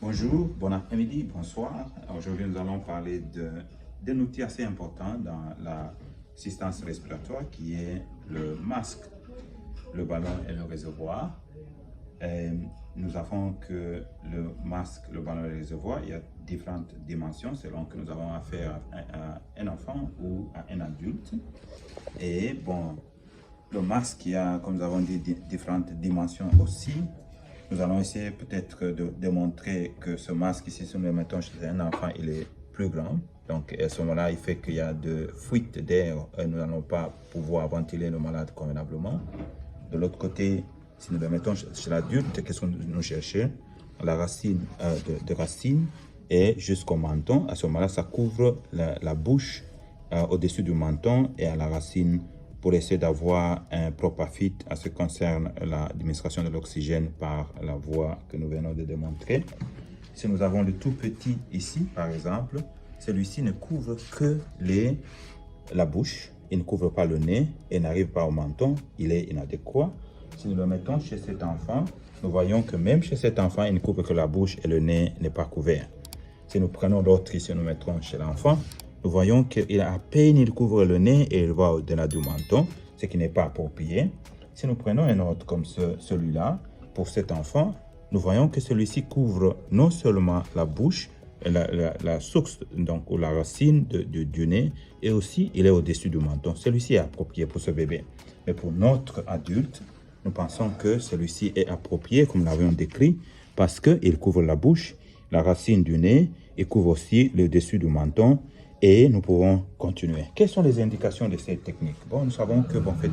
Bonjour, bon après-midi, bonsoir. Aujourd'hui, nous allons parler d'un outil assez important dans l'assistance respiratoire qui est le masque, le ballon et le réservoir. Et nous avons que le masque, le ballon et le réservoir, il y a différentes dimensions selon que nous avons affaire à un enfant ou à un adulte. Et bon, le masque, il y a, comme nous avons dit, différentes dimensions aussi. Nous allons essayer peut-être de démontrer que ce masque ici, si nous le mettons chez un enfant, il est plus grand. Donc à ce moment-là, il fait qu'il y a de fuites d'air et nous n'allons pas pouvoir ventiler le malade convenablement. De l'autre côté, si nous le mettons chez l'adulte, qu'est-ce que nous cherchons? La racine de racine et jusqu'au menton. À ce moment-là, ça couvre la bouche au-dessus du menton et à la racine pour essayer d'avoir un proper fit à ce qui concerne l'administration de l'oxygène par la voie que nous venons de démontrer. Si nous avons le tout petit ici, par exemple, celui-ci ne couvre que la bouche, il ne couvre pas le nez et n'arrive pas au menton, il est inadéquat. Si nous le mettons chez cet enfant, nous voyons que même chez cet enfant, il ne couvre que la bouche et le nez n'est pas couvert. Si nous prenons l'autre ici, nous mettons chez l'enfant, nous voyons qu'il a à peine il couvre le nez et il va au-delà du menton, ce qui n'est pas approprié. Si nous prenons un autre comme celui-là, pour cet enfant, nous voyons que celui-ci couvre non seulement la bouche, la source donc, ou la racine du nez, et aussi il est au-dessus du menton. Celui-ci est approprié pour ce bébé. Mais pour notre adulte, nous pensons que celui-ci est approprié, comme nous l'avons décrit, parce qu'il couvre la bouche, la racine du nez, il couvre aussi le dessus du menton, et nous pouvons continuer. Quelles sont les indications de cette technique? Bon, nous savons que, bon, en fait,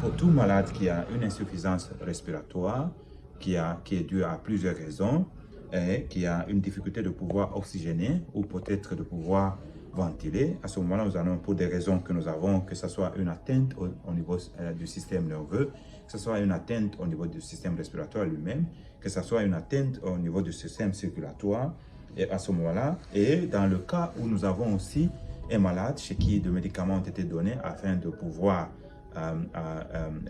pour tout malade qui a une insuffisance respiratoire, qui est due à plusieurs raisons, et qui a une difficulté de pouvoir oxygéner ou peut-être de pouvoir ventiler, à ce moment-là, nous allons, pour des raisons que nous avons, que ce soit une atteinte au niveau du système nerveux, que ce soit une atteinte au niveau du système respiratoire lui-même, que ce soit une atteinte au niveau du système circulatoire, et à ce moment-là, et dans le cas où nous avons aussi un malade chez qui des médicaments ont été donnés afin de pouvoir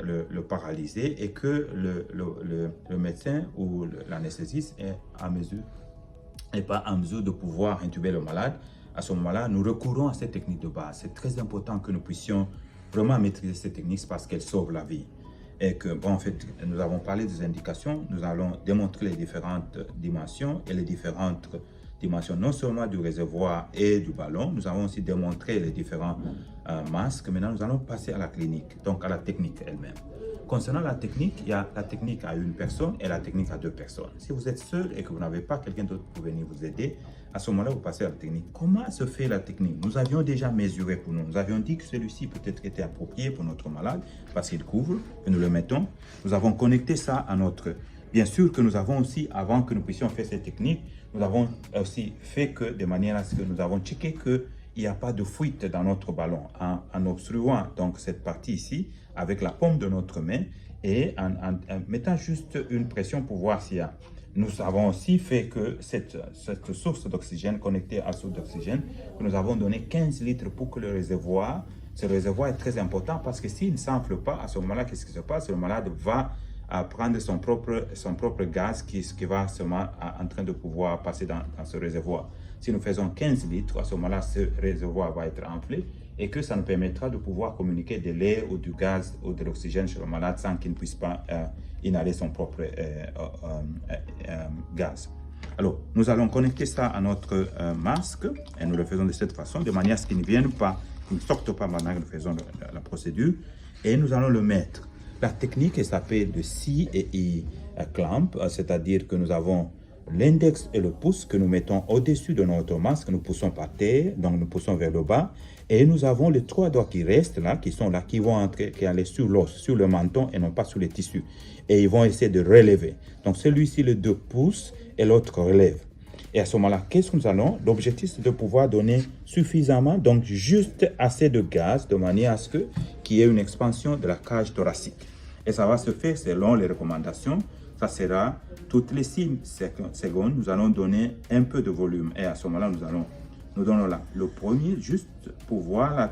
le paralyser et que le médecin ou l'anesthésiste n'est pas en mesure de pouvoir intuber le malade, à ce moment-là, nous recourons à cette technique de base. C'est très important que nous puissions vraiment maîtriser cette technique parce qu'elle sauve la vie. Et que, bon, en fait, nous avons parlé des indications, nous allons démontrer les différentes dimensions et les différentes dimensions non seulement du réservoir et du ballon, nous avons aussi démontré les différents masques. Maintenant, nous allons passer à la clinique, donc à la technique elle-même. Concernant la technique, il y a la technique à une personne et la technique à deux personnes. Si vous êtes seul et que vous n'avez pas quelqu'un d'autre pour venir vous aider, à ce moment-là, vous passez à la technique. Comment se fait la technique? Nous avions déjà mesuré pour nous. Nous avions dit que celui-ci peut-être était approprié pour notre malade parce qu'il couvre, et nous le mettons. Nous avons connecté ça à notre... Bien sûr que nous avons aussi, avant que nous puissions faire cette technique, nous avons aussi fait que, de manière à ce que nous avons checké qu'il n'y a pas de fuite dans notre ballon en obstruant donc cette partie ici avec la paume de notre main et en mettant juste une pression pour voir s'il y a. Nous avons aussi fait que cette source d'oxygène connectée à la source d'oxygène, nous avons donné 15 litres pour que ce réservoir est très important parce que s'il ne s'enfle pas, à ce moment-là, qu'est-ce qui se passe? Le malade va prendre son propre gaz qui va seulement en train de pouvoir passer dans ce réservoir. Si nous faisons 15 litres, à ce moment-là, ce réservoir va être enflé et que ça nous permettra de pouvoir communiquer de l'air ou du gaz ou de l'oxygène chez le malade sans qu'il ne puisse pas inhaler son propre gaz. Alors, nous allons connecter ça à notre masque et nous le faisons de cette façon, de manière à ce qu'il ne vienne pas, qu'il ne sorte pas pendant que nous faisons la procédure et nous allons le mettre. La technique s'appelle de C et I clamp, c'est-à-dire que nous avons l'index et le pouce que nous mettons au-dessus de notre masque, nous poussons par terre, donc nous poussons vers le bas, et nous avons les trois doigts qui restent là, qui vont entrer, qui aller sur l'os, sur le menton et non pas sur les tissus. Et ils vont essayer de relever. Donc celui-ci, le 2 pouces et l'autre relève. Et à ce moment-là, qu'est-ce que nous allons? L'objectif, c'est de pouvoir donner suffisamment, donc juste assez de gaz, de manière à ce qu'il y ait une expansion de la cage thoracique. Et ça va se faire selon les recommandations. Ça sera toutes les 6 secondes, nous allons donner un peu de volume. Et à ce moment-là, nous donnons là le premier, juste pour voir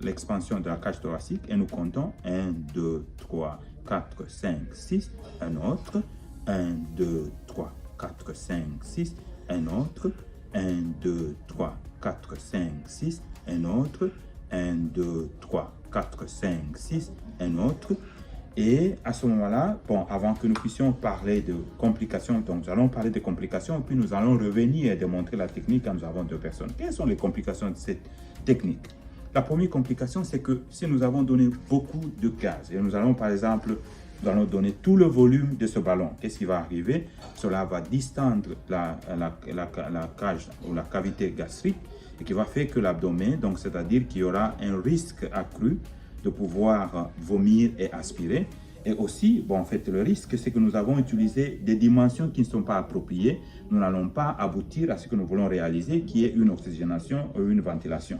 l'expansion de la cage thoracique. Et nous comptons 1, 2, 3, 4, 5, 6. Un autre, 1, 2, 3, 4, 5, 6, un autre, 1, 2, 3, 4, 5, 6, un autre, 1, 2, 3, 4, 5, 6, un autre. Et à ce moment-là, bon, avant que nous puissions parler de complications, donc nous allons parler de complications, puis nous allons revenir et démontrer la technique quand nous avons deux personnes. Quelles sont les complications de cette technique? La première complication, c'est que si nous avons donné beaucoup de gaz, et nous allons par exemple, nous allons donner tout le volume de ce ballon, qu'est-ce qui va arriver? Cela va distendre la cage ou la cavité gastrique et qui va faire que l'abdomen, donc c'est-à-dire qu'il y aura un risque accru de pouvoir vomir et aspirer. Et aussi, bon, en fait, le risque, c'est que nous avons utilisé des dimensions qui ne sont pas appropriées. Nous n'allons pas aboutir à ce que nous voulons réaliser, qui est une oxygénation ou une ventilation.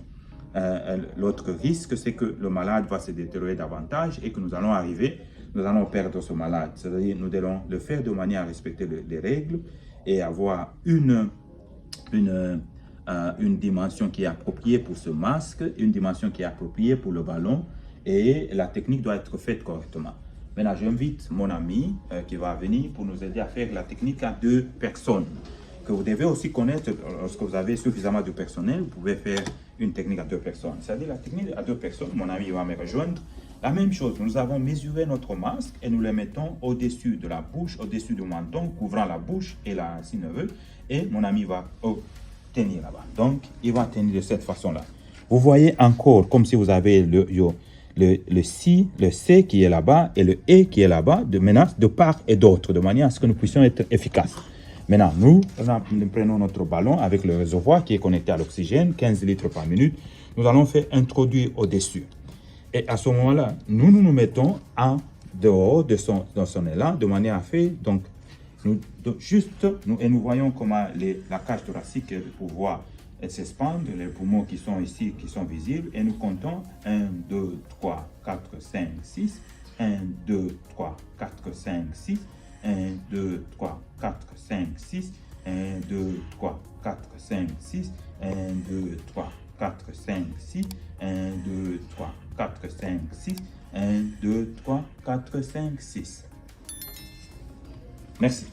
L'autre risque, c'est que le malade va se détériorer davantage et que nous allons perdre ce malade. C'est-à-dire, nous devons le faire de manière à respecter les règles et avoir une dimension qui est appropriée pour ce masque, une dimension qui est appropriée pour le ballon, et la technique doit être faite correctement. Maintenant, j'invite mon ami qui va venir pour nous aider à faire la technique à deux personnes, que vous devez aussi connaître. Lorsque vous avez suffisamment de personnel, vous pouvez faire une technique à deux personnes. C'est-à-dire la technique à deux personnes, mon ami va me rejoindre. La même chose, nous avons mesuré notre masque et nous le mettons au-dessus de la bouche, au-dessus du menton, couvrant la bouche et la si neveu, et mon ami va tenir là-bas. Donc, il va tenir de cette façon-là. Vous voyez encore comme si vous avez le C qui est là-bas et le E qui est là-bas, de part et d'autre, de manière à ce que nous puissions être efficaces. Maintenant, nous prenons notre ballon avec le réservoir qui est connecté à l'oxygène, 15 litres par minute. Nous allons faire introduire au-dessus. Et à ce moment-là, nous nous mettons en dehors de son élan, de manière à faire, donc, nous voyons comment la cage thoracique pour pouvoir s'expandre, les poumons qui sont ici, qui sont visibles, et nous comptons 1, 2, 3, 4, 5, 6, 1, 2, 3, 4, 5, 6, 1, 2, 3, 4, 5, 6, 1, 2, 3, 4, 5, 6, 1, 2, 3, 4, 5, 6, 1, 2, 3, 4, 5, 6, 1, 2, 3, 4, 5, 6. Merci.